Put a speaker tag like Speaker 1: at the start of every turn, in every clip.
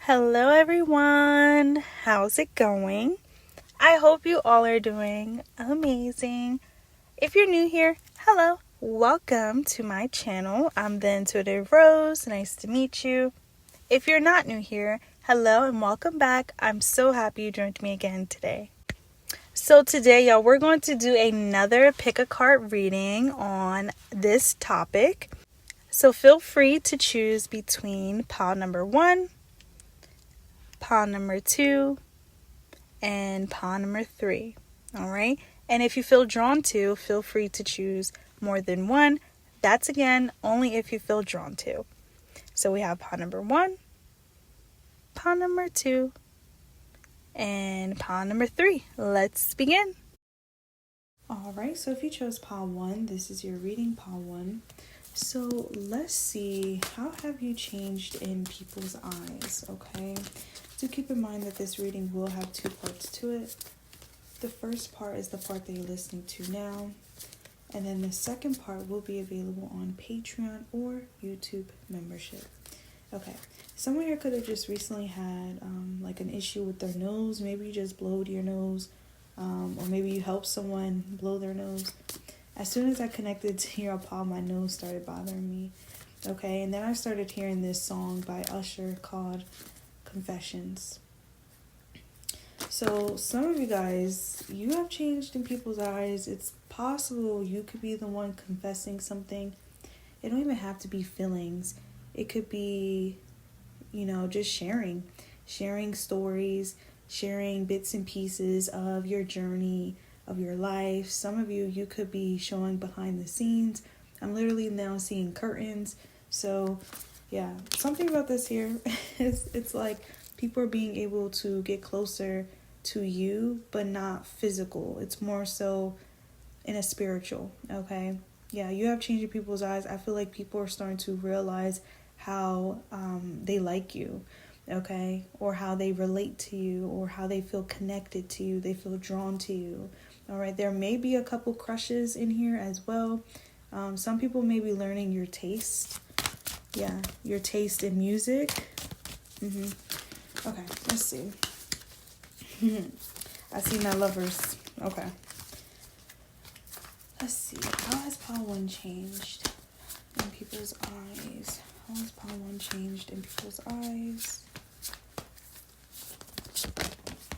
Speaker 1: Hello, everyone. How's it going? I hope you all are doing amazing. If you're new here, hello. Welcome to my channel. I'm the Intuitive Rose. Nice to meet you. If you're not new here, hello and welcome back. I'm so happy you joined me again today. So today, y'all, we're going to do another pick a card reading on this topic. So feel free to choose between pile number 1, pile number 2, and pile number 3. All right. And if you feel drawn to, feel free to choose more than one. That's again only if you feel drawn to. So we have pile number 1, pile number 2, and pile number 3. Let's begin. All right. So if you chose pile 1, this is your reading, pile 1. So let's see, how have you changed in people's eyes? Okay. Do keep in mind that this reading will have 2 parts to it. The first part is the part that you're listening to now. And then the second part will be available on Patreon or YouTube membership. Okay. Someone here could have just recently had like an issue with their nose. Maybe you just blowed your nose. Or maybe you helped someone blow their nose. As soon as I connected to your pile, my nose started bothering me. Okay. And then I started hearing this song by Usher called Confessions. So some of you guys, you have changed in people's eyes. It's possible you could be the one confessing something. It don't even have to be feelings. It could be, just sharing stories, sharing bits and pieces of your journey, of your life. Some of you could be showing behind the scenes. I'm literally now seeing curtains. So yeah, something about this here is it's like people are being able to get closer to you, but not physical. It's more so in a spiritual, okay? Yeah, you have changed in people's eyes. I feel like people are starting to realize how they like you, okay? Or how they relate to you, or how they feel connected to you. They feel drawn to you, all right? There may be a couple crushes in here as well. Some people may be learning your taste. Yeah, your taste in music. Okay, let's see. I see my lovers. Okay. Let's see. How has pile 1 changed in people's eyes? How has pile 1 changed in people's eyes?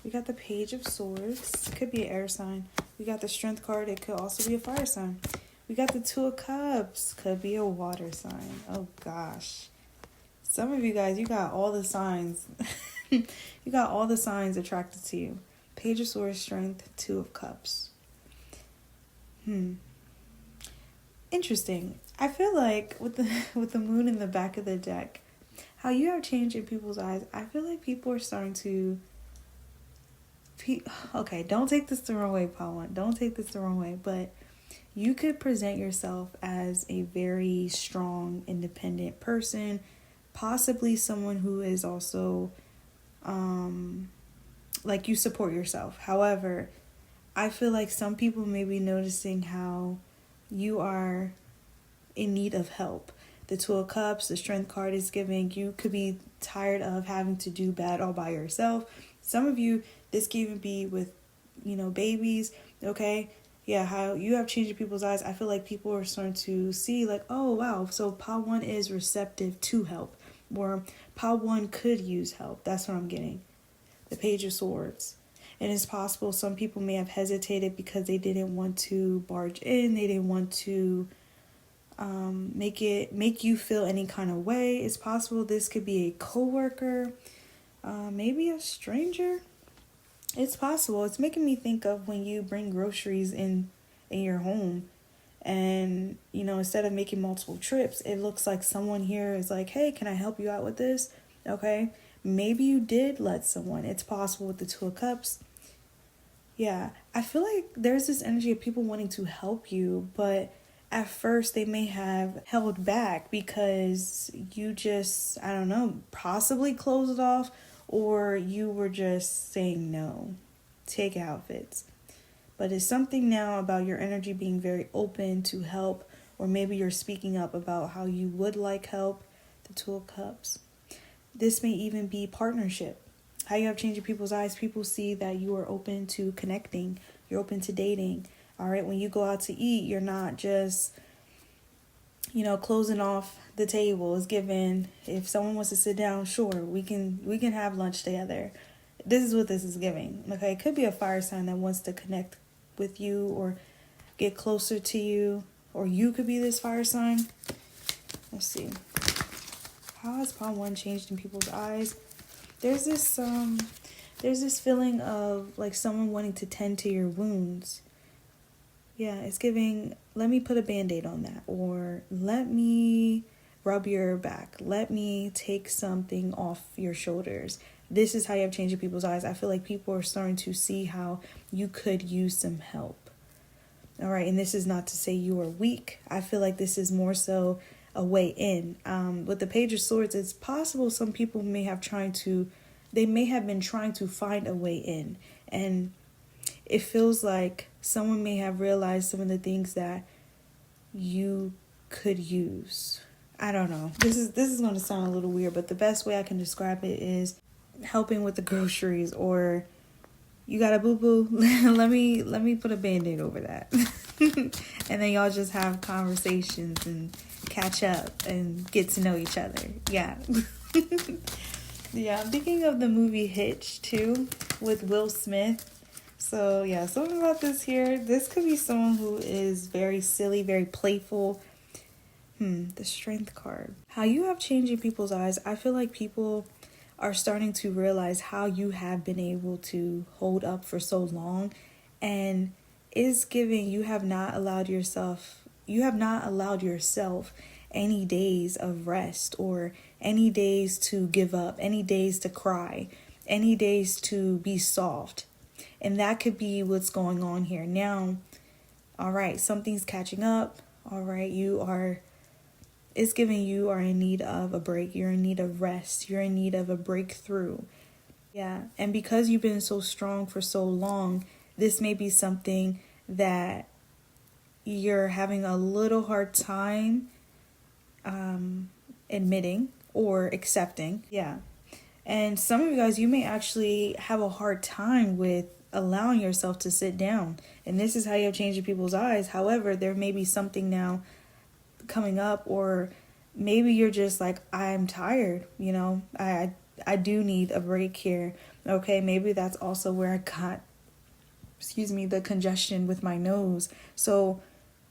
Speaker 1: We got the Page of Swords. It could be an air sign. We got the Strength card. It could also be a fire sign. We got the 2 of Cups. Could be a water sign. Oh, gosh. Some of you guys, you got all the signs. You got all the signs attracted to you. Page of Swords, Strength, 2 of Cups. Interesting. I feel like with the moon in the back of the deck, how you have changed in people's eyes, I feel like people are starting to... Okay, don't take this the wrong way, pile 1. Don't take this the wrong way, but you could present yourself as a very strong, independent person, possibly someone who is also... like you support yourself. However, I feel like some people may be noticing how you are in need of help. The 2 of Cups, the Strength card is giving you could be tired of having to do bad all by yourself. Some of you, this could even be with, babies, okay? Yeah, how you have changed in people's eyes. I feel like people are starting to see like, oh, wow, so pile 1 is receptive to help. Or pile 1 could use help. That's what I'm getting. The Page of Swords. And it's possible some people may have hesitated because they didn't want to barge in. They didn't want to make you feel any kind of way. It's possible this could be a coworker, maybe a stranger. It's possible. It's making me think of when you bring groceries in your home. And, instead of making multiple trips, it looks like someone here is like, hey, can I help you out with this? Okay. Maybe you did let someone. It's possible with the 2 of Cups. Yeah. I feel like there's this energy of people wanting to help you, but at first they may have held back because you just, I don't know, possibly closed it off, or you were just saying no. Take outfits. But it's something now about your energy being very open to help, or maybe you're speaking up about how you would like help. The 2 of Cups. This may even be partnership. How you have changed in people's eyes. People see that you are open to connecting. You're open to dating. All right. When you go out to eat, you're not just, closing off the table. Is given. If someone wants to sit down, sure, we can have lunch together. This is what this is giving. Okay. It could be a fire sign that wants to connect with you or get closer to you. Or you could be this fire sign. Let's see. How has Palm 1 changed in people's eyes? There's this feeling of like someone wanting to tend to your wounds. Yeah, it's giving, let me put a Band-Aid on that. Or let me rub your back. Let me take something off your shoulders. This is how you have changed in people's eyes. I feel like people are starting to see how you could use some help. All right, and this is not to say you are weak. I feel like this is more so a way in. With the Page of Swords, it's possible some people may have been trying to find a way in. And it feels like someone may have realized some of the things that you could use. I don't know. This is going to sound a little weird, but the best way I can describe it is helping with the groceries, or you got a boo-boo, let me put a Band-Aid over that. And then y'all just have conversations and catch up and get to know each other. Yeah. Yeah, I'm thinking of the movie Hitch too, with Will Smith. So yeah, something about this here. This could be someone who is very silly, very playful. The Strength card. How you have changed in people's eyes. I feel like people are starting to realize how you have been able to hold up for so long, and is giving you have not allowed yourself any days of rest, or any days to give up, any days to cry, any days to be soft. And that could be what's going on here now. All right, something's catching up. All right, it's giving you are in need of a break. You're in need of rest. You're in need of a breakthrough. Yeah. And because you've been so strong for so long, this may be something that you're having a little hard time admitting or accepting. Yeah. And some of you guys, you may actually have a hard time with allowing yourself to sit down. And this is how you have changed in people's eyes. However, there may be something now coming up, or maybe you're just like, I'm tired, I do need a break here. Okay, maybe that's also where I got the congestion with my nose. So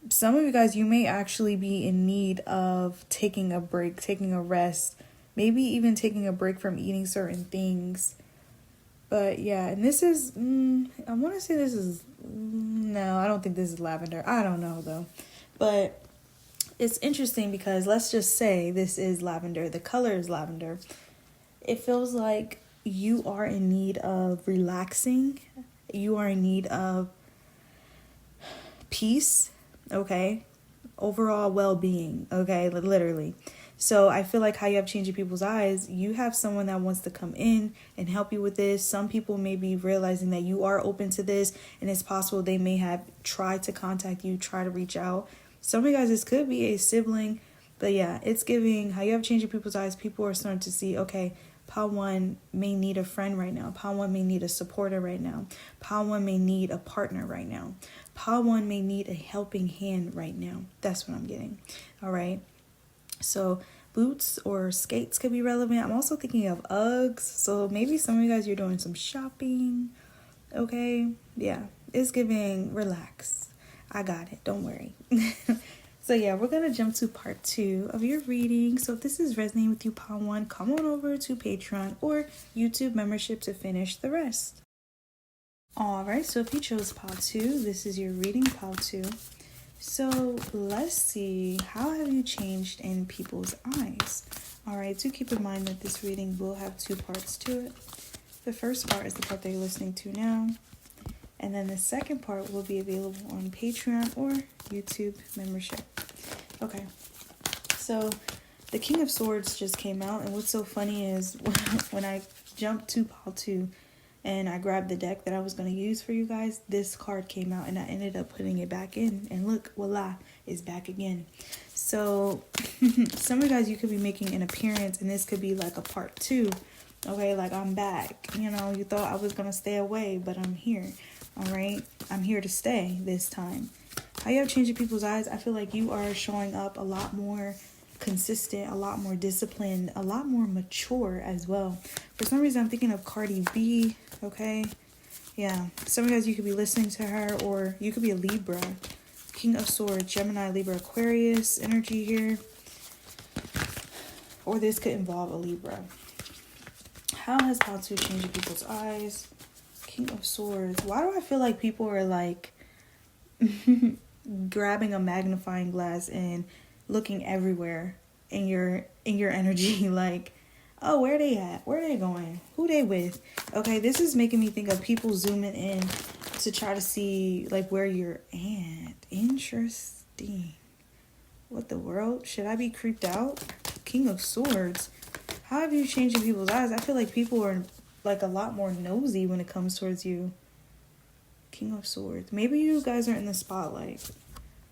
Speaker 1: some of you guys, you may actually be in need of taking a break, taking a rest, maybe even taking a break from eating certain things. But yeah, and this is I want to say this is no, I don't think this is lavender. I don't know though. But it's interesting because let's just say this is lavender. The color is lavender. It feels like you are in need of relaxing. You are in need of peace, okay? Overall well-being, okay? Literally. So I feel like how you have changed in people's eyes, you have someone that wants to come in and help you with this. Some people may be realizing that you are open to this, and it's possible they may have tried to contact you, try to reach out. Some of you guys, this could be a sibling, but yeah, it's giving how you have changed in people's eyes. People are starting to see, okay, Pile 1 may need a friend right now. Pile 1 may need a supporter right now. Pile 1 may need a partner right now. Pile 1 may need a helping hand right now. That's what I'm getting. All right. So boots or skates could be relevant. I'm also thinking of Uggs. So maybe some of you guys, you're doing some shopping. Okay. Yeah. It's giving relax. I got it. Don't worry. So yeah, we're going to jump to part 2 of your reading. So if this is resonating with you, Pile 1, come on over to Patreon or YouTube membership to finish the rest. All right. So if you chose Pile 2, this is your reading, Pile 2. So let's see, how have you changed in people's eyes? All right. Do keep in mind that this reading will have 2 parts to it. The first part is the part that you're listening to now. And then the second part will be available on Patreon or YouTube membership. Okay, so the King of Swords just came out. And what's so funny is when I jumped to Pile 2 and I grabbed the deck that I was going to use for you guys, this card came out and I ended up putting it back in. And look, voila, it's back again. So Some of you guys, you could be making an appearance, and this could be like a part 2. Okay, like I'm back. You know, you thought I was going to stay away, but I'm here. All right, I'm here to stay this time. How you have changed people's eyes? I feel like you are showing up a lot more consistent, a lot more disciplined, a lot more mature as well. For some reason, I'm thinking of Cardi B. Okay, yeah. Some of you guys, you could be listening to her, or you could be a Libra. King of Swords, Gemini, Libra, Aquarius energy here. Or this could involve a Libra. How has Batu changed people's eyes? King of Swords. Why do I feel like people are like grabbing a magnifying glass and looking everywhere in your energy? Like, oh, where they at? Where they going? Who they with? Okay, this is making me think of people zooming in to try to see like where you're at. Interesting. What the world? Should I be creeped out? King of Swords. How have you changed people's eyes? I feel like people are like a lot more nosy when it comes towards you. King of Swords. Maybe you guys are in the spotlight.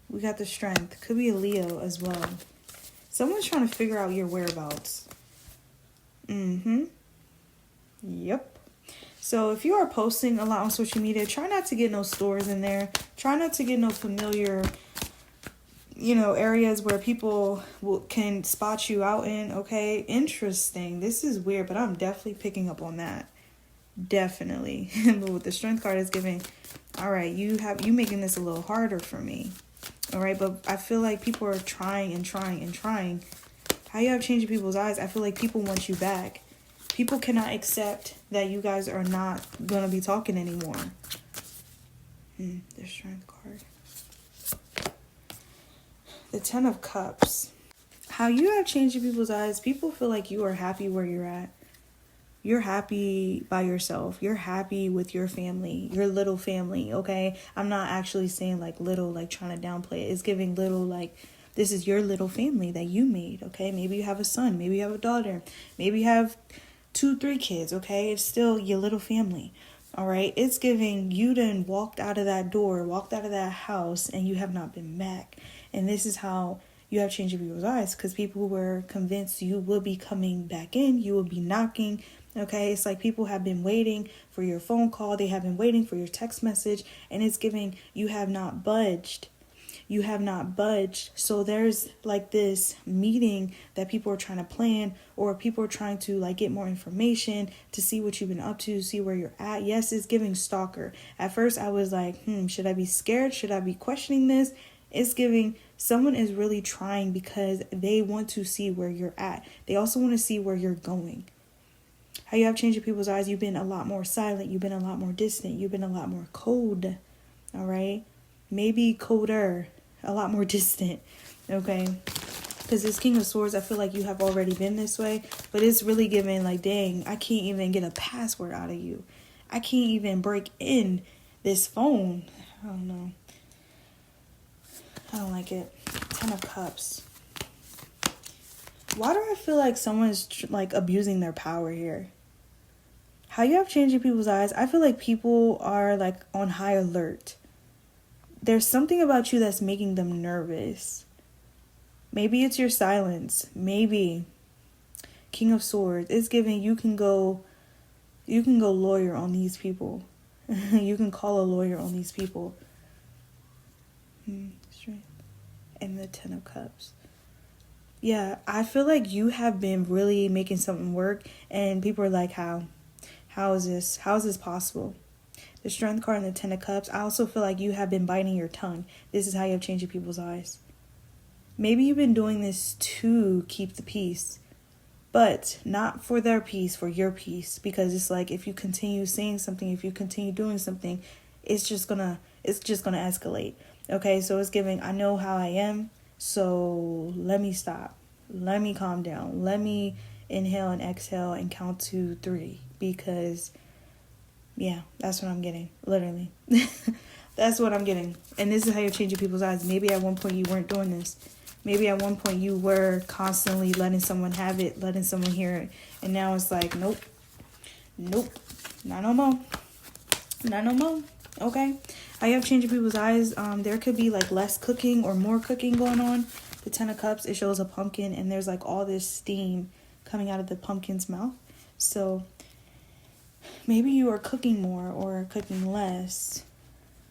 Speaker 1: We got the Strength. Could be a Leo as well. Someone's trying to figure out your whereabouts. Yep. So if you are posting a lot on social media, try not to get no stores in there. Try not to get no familiar, you know, areas where people can spot you out in. Okay, interesting. This is weird, but I'm definitely picking up on that. Definitely. But what the Strength card is giving, all right, you making this a little harder for me. All right, but I feel like people are trying and trying and trying. How you have changed people's eyes? I feel like people want you back. People cannot accept that you guys are not going to be talking anymore. The Strength card. The Ten of Cups. How you have changed people's eyes? People feel like you are happy where you're at. You're happy by yourself. You're happy with your family, your little family, okay? I'm not actually saying like little, like trying to downplay it. It's giving little, like this is your little family that you made, okay? Maybe you have a son. Maybe you have a daughter. Maybe you have 2-3 kids, okay? It's still your little family, all right? It's giving you done walked out of that door, walked out of that house, and you have not been back. And this is how you have changed people's eyes, because people were convinced you will be coming back in. You will be knocking. Okay, it's like people have been waiting for your phone call. They have been waiting for your text message. And it's giving you have not budged. You have not budged. So there's like this meeting that people are trying to plan, or people are trying to like get more information to see what you've been up to, see where you're at. Yes, it's giving stalker. At first I was like, should I be scared? Should I be questioning this? It's giving someone is really trying because they want to see where you're at. They also want to see where you're going. How you have changed people's eyes? You've been a lot more silent. You've been a lot more distant. You've been a lot more cold. All right. Maybe colder, a lot more distant. Okay. Because this King of Swords, I feel like you have already been this way. But it's really giving like, dang, I can't even get a password out of you. I can't even break in this phone. I don't know. I don't like it. 10 of Cups. Why do I feel like someone's like abusing their power here? How you have changed people's eyes? I feel like people are like on high alert. There's something about you that's making them nervous. Maybe it's your silence. Maybe. King of Swords. It's giving you can go lawyer on these people. You can call a lawyer on these people. Strength. And the 10 of Cups. Yeah, I feel like you have been really making something work, and people are like, how is this possible? The Strength card and the 10 of Cups. I also feel like you have been biting your tongue. This is how you have changed people's eyes. Maybe you've been doing this to keep the peace, but not for their peace, for your peace, because it's like if you continue saying something, if you continue doing something, it's just gonna escalate. Okay, so it's giving, I know how I am. So let me stop. Let me calm down. Let me inhale and exhale and count to 3. Because, yeah, that's what I'm getting. Literally. That's what I'm getting. And this is how you're changing people's eyes. Maybe at one point you weren't doing this. Maybe at one point you were constantly letting someone have it, letting someone hear it. And now it's like, nope. Not no more. Not no more. Okay. I have changed people's eyes. There could be like less cooking or more cooking going on. the 10 of cups, it shows a pumpkin, and there's like all this steam coming out of the pumpkin's mouth. So maybe you are cooking more or cooking less.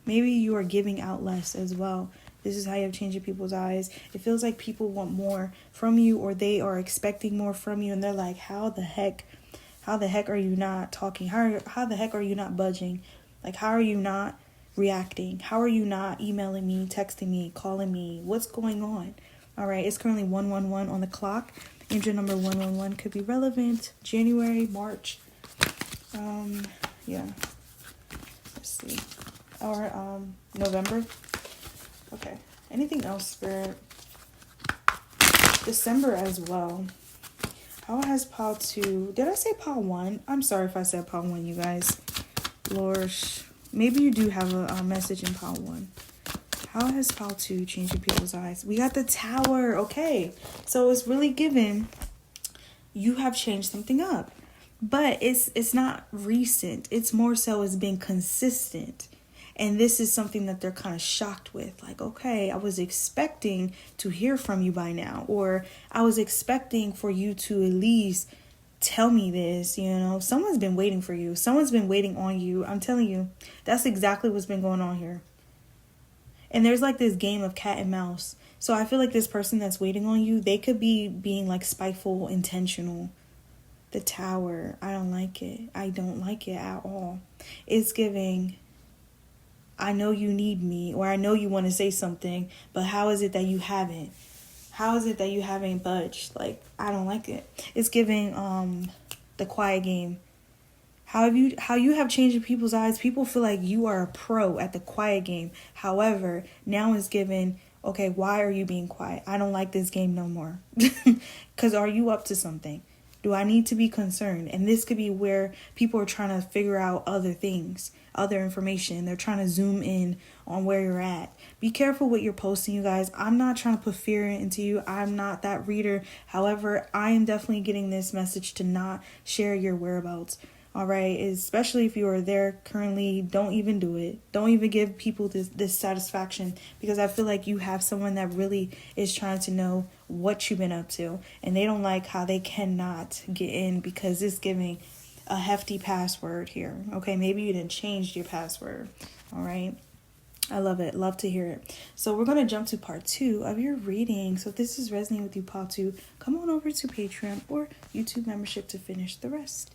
Speaker 1: Maybe you are giving out less as well. This is how you have changed people's eyes. It feels like people want more from you, or they are expecting more from you, and they're like, how the heck are you not talking? How the heck are you not budging? Like, how are you not reacting? How are you not emailing me, texting me, calling me? What's going on? All right, it's currently 111 on the clock. Angel number 111 could be relevant. January, March. Yeah. Let's see. Or November. Okay. Anything else, Spirit? December as well. How has pile 2? Did I say pile 1? I'm sorry if I said pile 1, you guys. Lord, maybe you do have a message in pile 1. How has pile 2 changed people's eyes? We got the Tower. Okay. So it's really given. You have changed something up. But it's not recent. It's more so it's been consistent. And this is something that they're kind of shocked with. Like, okay, I was expecting to hear from you by now. Or I was expecting for you to at least tell me this. You know, someone's been waiting for you. Someone's been waiting on you. I'm telling you, that's exactly what's been going on here. And there's like this game of cat and mouse. So I feel like this person that's waiting on you, they could be being like spiteful, intentional. The Tower. I don't like it. I don't like it at all. It's giving, I know you need me, or I know you want to say something, but how is it that you haven't? How is it that you haven't budged? Like, I don't like it. It's giving the quiet game. How you have changed people's eyes. People feel like you are a pro at the quiet game. However, now it's given, okay, why are you being quiet? I don't like this game no more. Because are you up to something? Do I need to be concerned? And this could be where people are trying to figure out other things, other information. They're trying to zoom in on where you're at. Be careful what you're posting, you guys. I'm not trying to put fear into you. I'm not that reader. However, I am definitely getting this message to not share your whereabouts. All right, especially if you are there currently, don't even do it. Don't even give people this satisfaction, because I feel like you have someone that really is trying to know what you've been up to, and they don't like how they cannot get in because it's giving a hefty password here. Okay, maybe you didn't change your password. All right. I love it. Love to hear it. So we're going to jump to part 2 of your reading. So if this is resonating with you, part 2, come on over to Patreon or YouTube membership to finish the rest.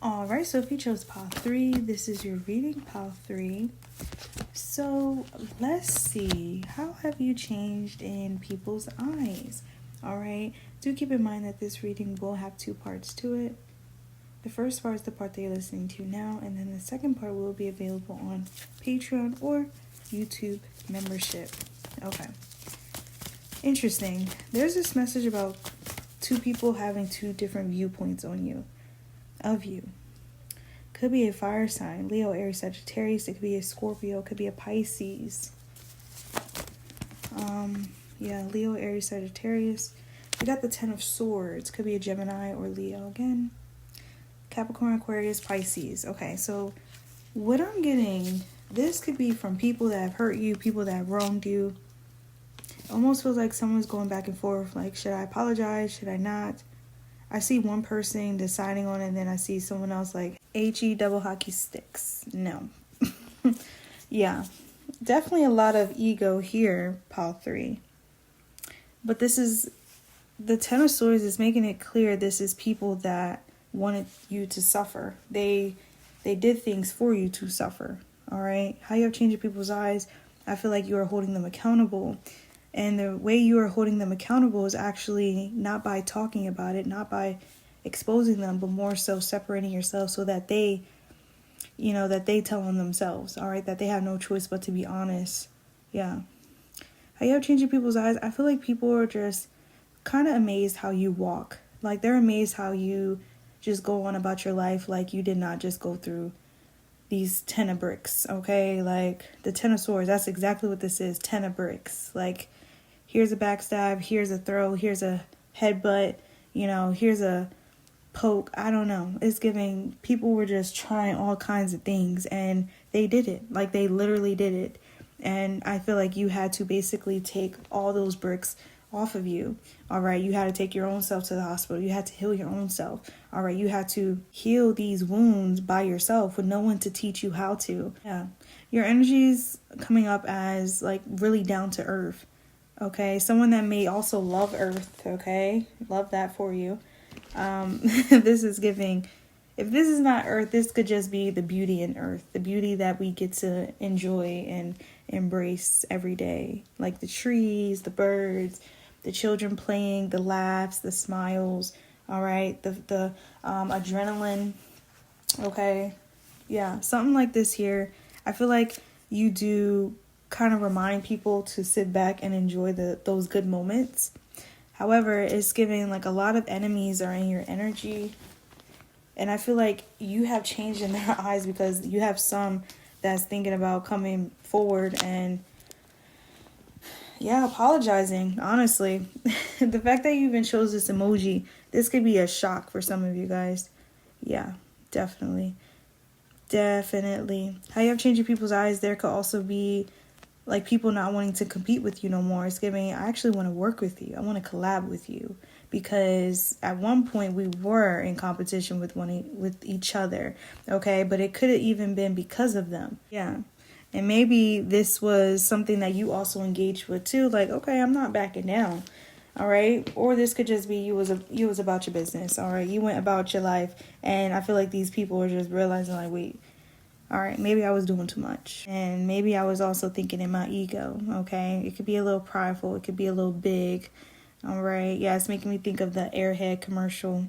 Speaker 1: All right, so if you chose pile 3, this is your reading, pile 3. So let's see, how have you changed in people's eyes? All right, do keep in mind that this reading will have 2 parts to it. The first part is the part that you're listening to now, and then the second part will be available on Patreon or YouTube membership. Okay, interesting. There's this message about 2 people having 2 different viewpoints on you. Of you. Could be a fire sign, Leo, Aries, Sagittarius. It could be a Scorpio. It could be a Pisces. Leo, Aries, Sagittarius. We got the 10 of Swords. Could be a Gemini or Leo again. Capricorn, Aquarius, Pisces. Okay, so what I'm getting, this could be from people that have hurt you, people that have wronged you. It almost feels like someone's going back and forth. Like, should I apologize? Should I not? I see one person deciding on it, and then I see someone else like HE double hockey sticks. No. Yeah. Definitely a lot of ego here, pile 3. But this is, the 10 of Swords is making it clear this is people that wanted you to suffer. They did things for you to suffer. All right? How you have changed people's eyes, I feel like you are holding them accountable. And the way you are holding them accountable is actually not by talking about it, not by exposing them, but more so separating yourself so that they, that they tell on themselves, all right, that they have no choice but to be honest. Yeah. How you have changed people's eyes, I feel like people are just kind of amazed how you walk. Like, they're amazed how you just go on about your life like you did not just go through these 10 of bricks, okay? Like, the 10 of Swords, that's exactly what this is, 10 of bricks. Like, here's a backstab, here's a throw, here's a headbutt, here's a poke. I don't know. It's giving, people were just trying all kinds of things, and they did it. Like, they literally did it. And I feel like you had to basically take all those bricks off of you. All right, you had to take your own self to the hospital. You had to heal your own self. All right, you had to heal these wounds by yourself with no one to teach you how to. Yeah, your energy's coming up as like really down to earth. Okay, someone that may also love earth. Okay, love that for you. This is giving. If this is not earth, this could just be the beauty in earth, the beauty that we get to enjoy and embrace every day, like the trees, the birds, the children playing, the laughs, the smiles. All right, the adrenaline. Okay, yeah, something like this here. I feel like you do kind of remind people to sit back and enjoy those good moments. However, it's giving like a lot of enemies are in your energy. And I feel like you have changed in their eyes because you have some that's thinking about coming forward and, yeah, apologizing, honestly. The fact that you even chose this emoji, this could be a shock for some of you guys. Yeah, definitely. Definitely. How you have changed in people's eyes, there could also be like people not wanting to compete with you no more. It's giving, I actually want to work with you. I want to collab with you. Because at one point we were in competition with each other, okay? But it could have even been because of them. Yeah. And maybe this was something that you also engaged with too. Like, okay, I'm not backing down. All right. Or this could just be you was about your business. All right. You went about your life. And I feel like these people are just realizing like, wait, all right, maybe I was doing too much. And maybe I was also thinking in my ego. Okay. It could be a little prideful. It could be a little big. All right. Yeah, it's making me think of the Airhead commercial.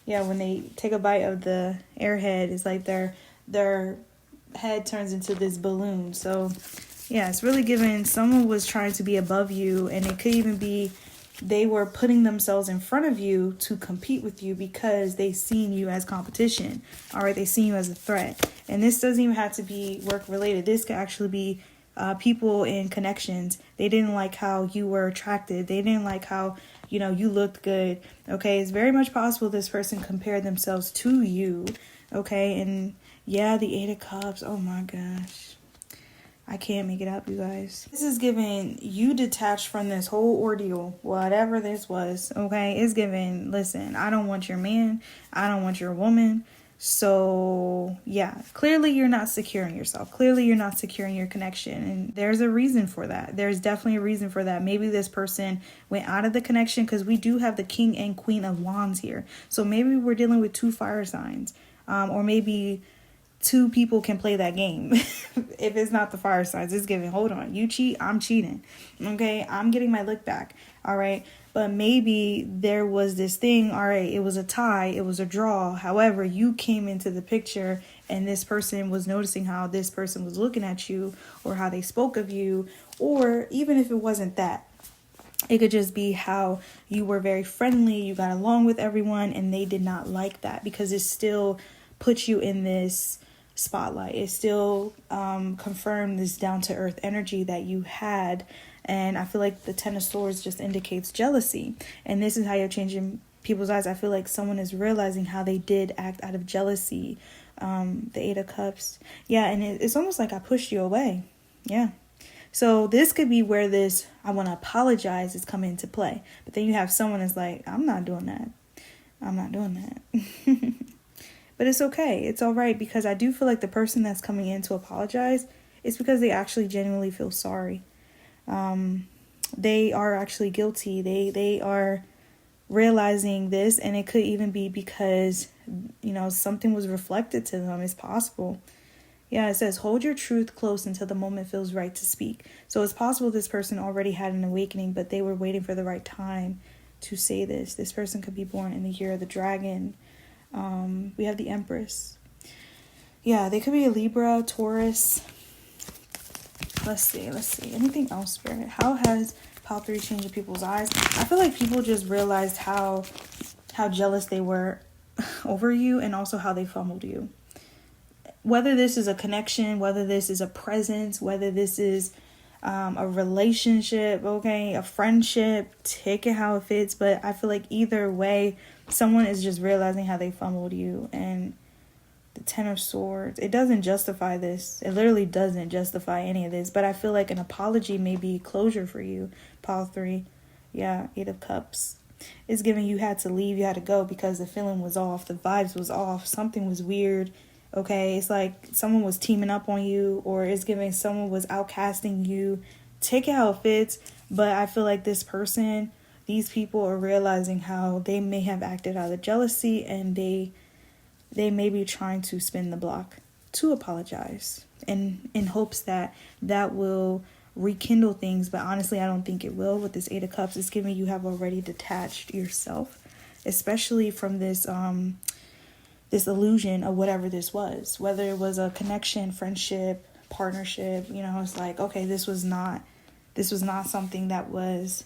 Speaker 1: Yeah, when they take a bite of the Airhead, it's like their head turns into this balloon. So, yeah, it's really giving someone was trying to be above you, and it could even be they were putting themselves in front of you to compete with you because they seen you as competition. All right, they seen you as a threat. And this doesn't even have to be work related. This could actually be people in connections. They didn't like how you were attracted. They didn't like how, you looked good. Okay, it's very much possible this person compared themselves to you. Okay, and yeah, the Eight of Cups. Oh my gosh. I can't make it up, you guys. This is giving you detached from this whole ordeal, whatever this was. Okay, it's giving, listen, I don't want your man. I don't want your woman. So, yeah, clearly you're not securing yourself. Clearly you're not securing your connection. And there's a reason for that. There's definitely a reason for that. Maybe this person went out of the connection because we do have the King and Queen of Wands here. So maybe we're dealing with two fire signs. Or maybe two people can play that game. If it's not the fire signs, it's giving, hold on, you cheat, I'm cheating. Okay, I'm getting my lick back. All right. But maybe there was this thing, all right, it was a tie, it was a draw. However, you came into the picture and this person was noticing how this person was looking at you or how they spoke of you. Or even if it wasn't that, it could just be how you were very friendly, you got along with everyone, and they did not like that because it still puts you in this spotlight. It still confirmed this down-to-earth energy that you had. And I feel like the Ten of Swords just indicates jealousy. And this is how you're changing people's eyes. I feel like someone is realizing how they did act out of jealousy. The Eight of Cups. Yeah, and it's almost like I pushed you away. Yeah. So this could be where this I want to apologize is coming into play. But then you have someone that's like, I'm not doing that. I'm not doing that. But it's okay. It's all right because I do feel like the person that's coming in to apologize is because they actually genuinely feel sorry. They are actually guilty. They are realizing this, and it could even be because, something was reflected to them. It's possible. Yeah, it says, hold your truth close until the moment feels right to speak. So it's possible this person already had an awakening, but they were waiting for the right time to say this. This person could be born in the year of the dragon. We have the Empress. Yeah, they could be a Libra, Taurus. Let's see. Anything else, Spirit? How has Pile 3 changed people's eyes? I feel like people just realized how jealous they were over you and also how they fumbled you. Whether this is a connection, whether this is a presence, whether this is a relationship, okay, a friendship, take it how it fits. But I feel like either way, someone is just realizing how they fumbled you. And The Ten of Swords. It doesn't justify this. It literally doesn't justify any of this. But I feel like an apology may be closure for you. Pile 3. Yeah, 8 of Cups. It's giving you had to leave, you had to go because the feeling was off. The vibes was off. Something was weird. Okay, it's like someone was teaming up on you, or it's giving someone was outcasting you. Take it how it fits. But I feel like this person, these people are realizing how they may have acted out of jealousy, and they may be trying to spin the block to apologize in hopes that that will rekindle things. But honestly, I don't think it will. With this 8 of Cups, it's giving you have already detached yourself, especially from this this illusion of whatever this was, whether it was a connection, friendship, partnership. It's like, okay, this was not something that was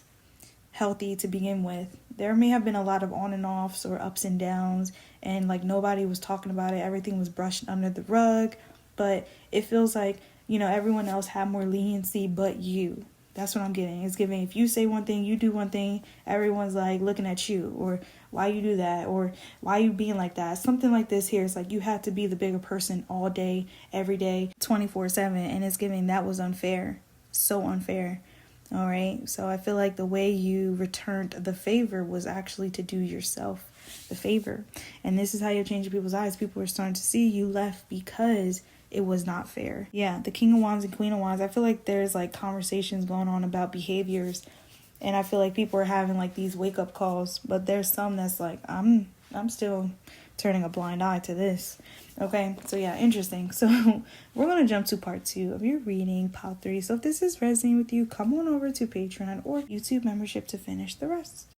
Speaker 1: healthy to begin with. There may have been a lot of on and offs or ups and downs, and like nobody was talking about it. Everything was brushed under the rug. But it feels like, everyone else had more leniency but you. That's what I'm getting. It's giving, if you say one thing, you do one thing, everyone's like looking at you, or why you do that, or why you being like that. Something like this here. It's like you had to be the bigger person all day, every day, 24/7. And it's giving that was unfair. So unfair. All right. So I feel like the way you returned the favor was actually to do yourself the favor. And this is how you're changing people's eyes. People are starting to see you left because it was not fair. Yeah, the King of Wands and Queen of Wands. I feel like there's like conversations going on about behaviors. And I feel like people are having like these wake up calls. But there's some that's like, I'm still turning a blind eye to this. Okay, so yeah, interesting. So we're going to jump to part 2 of your reading, pile 3. So if this is resonating with you, come on over to Patreon or YouTube membership to finish the rest.